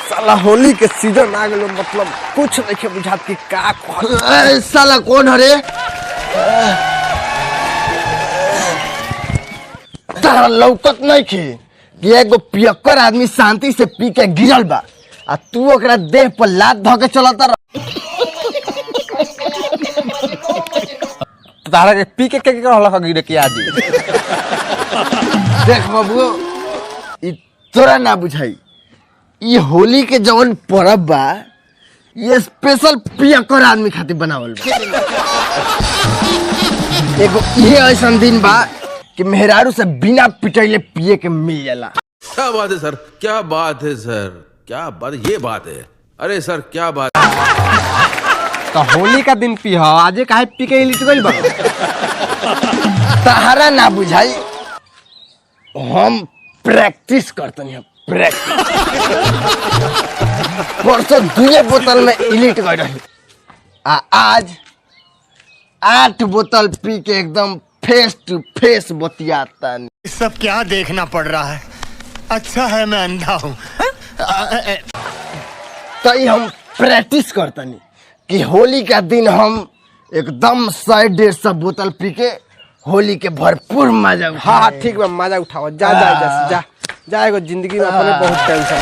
साला होली के सीजन आ गलो, मतलब कुछ नहीं बुझात कि का साला कौन हरे तारा लौकत नहीं खे कि एगो पियक्कर आदमी शांति से पी के गिरल बा आ तू ओकरा देह पर लात धके चलता रह। तारा के पी के रहला का गिरे के आज देख बाबू ई तोरा ना बुझाई, ये होली के जवन परब बा ये स्पेशल पियक्कर आदमी खातिर बनावल बा। एगो ये ऐसा दिन बा कि मेहरारू से बिना पिटैले पिए के मिल जाला। क्या बात है सर, क्या बात है सर, क्या बात, ये बात है। अरे सर क्या बात। तो होली का दिन पी आजे काहे पी के लिट गइल बा? तहरा ना बुझाई, हम प्रैक्टिस करतनी हम प्रैक्टिस। परसों 2 बोतल में इलिट गई रही आज 8 बोतल पी के एकदम फेस टू फेस बतियाता। सब क्या देखना पड़ रहा है, अच्छा है मैं अंधा हूँ। तो हम प्रैक्टिस करतनी कि होली का दिन हम एकदम 100-150 बोतल पी के होली के भरपूर मजा उठाए। हाँ ठीक बा, मजा उठाओ। जा जा जा जा जाएगो, जिंदगी में अपने बहुत टेंशन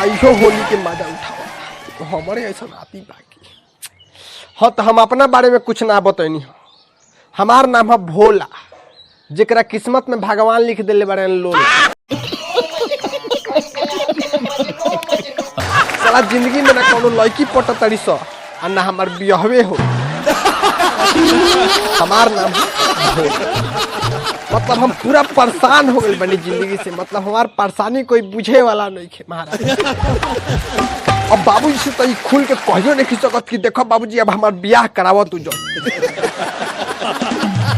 आइयो, होली के मजा उठाओ। हमारे ऐसा आती बाकी हाँ, तो हम अपना बारे में कुछ ना बतैनी। हमार नाम है भोला, जेकरा किस्मत में भगवान लिख दिले बारे लोग। साला जिंदगी में ना कोनो लड़की पट तड़ी सो आ ना हमार बियाहवे हो। हमार नाम भोला, मतलब हम पूरा परेशान हो गए बनी जिंदगी से। मतलब हमार परेशानी कोई बुझे वाला नहीं है महाराज। अब बाबूजी से तो खुल के कहियो नहीं सकत कि देखो बाबूजी अब हमार ब्याह करावो तू जो।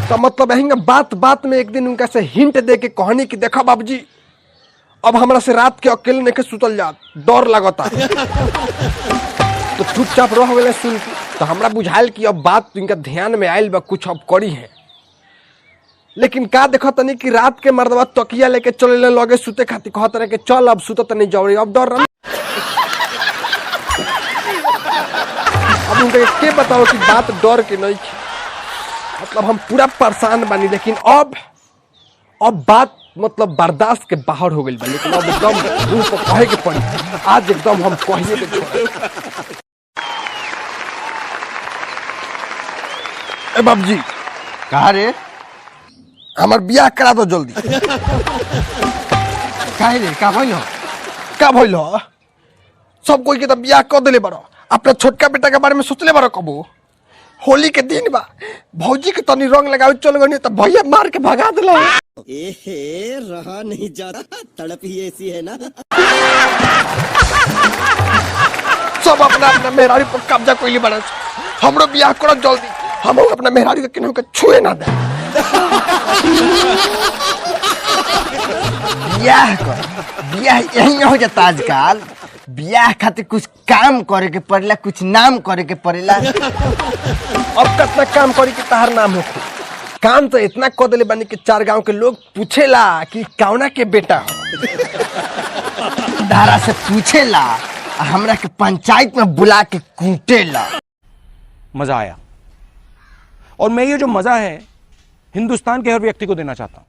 तो मतलब यही बात बात में एक दिन उनका से हिंट दे के कहनी कि देखो बाबूजी अब हमरा से रात के अकेले नहीं के सुतल जात, डर लगता। तो चुपचाप रह गए सुन के। तो हमरा बुझाइल कि अब बात इनका ध्यान में आयल बा, कुछ अब करी है। लेकिन का देखो तनी कि रात के मर्दवा तकिया लेके चले लगे सुते खातिर, कहत रहे कि चल अब सुतत नहीं जाओ। अब डर रहा, अब उनके के बताओ कि बात डर के नहीं थी। मतलब हम पूरा परेशान बनी, लेकिन अब बात मतलब बर्दाश्त के बाहर हो गई बा। लेकिन अब एकदम उनको कहे के पड़ी, आज एकदम हम कहिए के छोड़े। ए बाबूजी कहा रे हमार बियाह करा दो जल्दी। काहे रे का भइल हो? का भइल हो? सब कोई के तो बियाह कर दिले बारो, अपना छोटका बेटा के बारे में सोचले बारो कबो? होली के दिन बा, भौजी के तनी रंग लगावे चल गनी तो भैया मार के भगा दिला। एहे रहा नहीं जाता, तड़प ही ऐसी है ना। सब अपना अपना मेहरारी पर कब्जा कोई बड़ा। हमरो बियाह करो जल्दी, हम अपना मेहरारी के किन्हों के छुए ना दे। बियाह कर, बियाह यही हो जाता आजकल। बियाह खातिर कुछ काम करे के पड़ेला, कुछ नाम करे के पड़ेला। अब कितना काम करी कि तार नाम हो? काम तो इतना कर दिले बनी कि 4 गांव के लोग पूछेला कि कौना के बेटा हो। धारा से पूछेला, हमरा के पंचायत में बुला के कूटेला। मजा आया, और मैं ये जो मजा है हिंदुस्तान के हर व्यक्ति को देना चाहता हूं।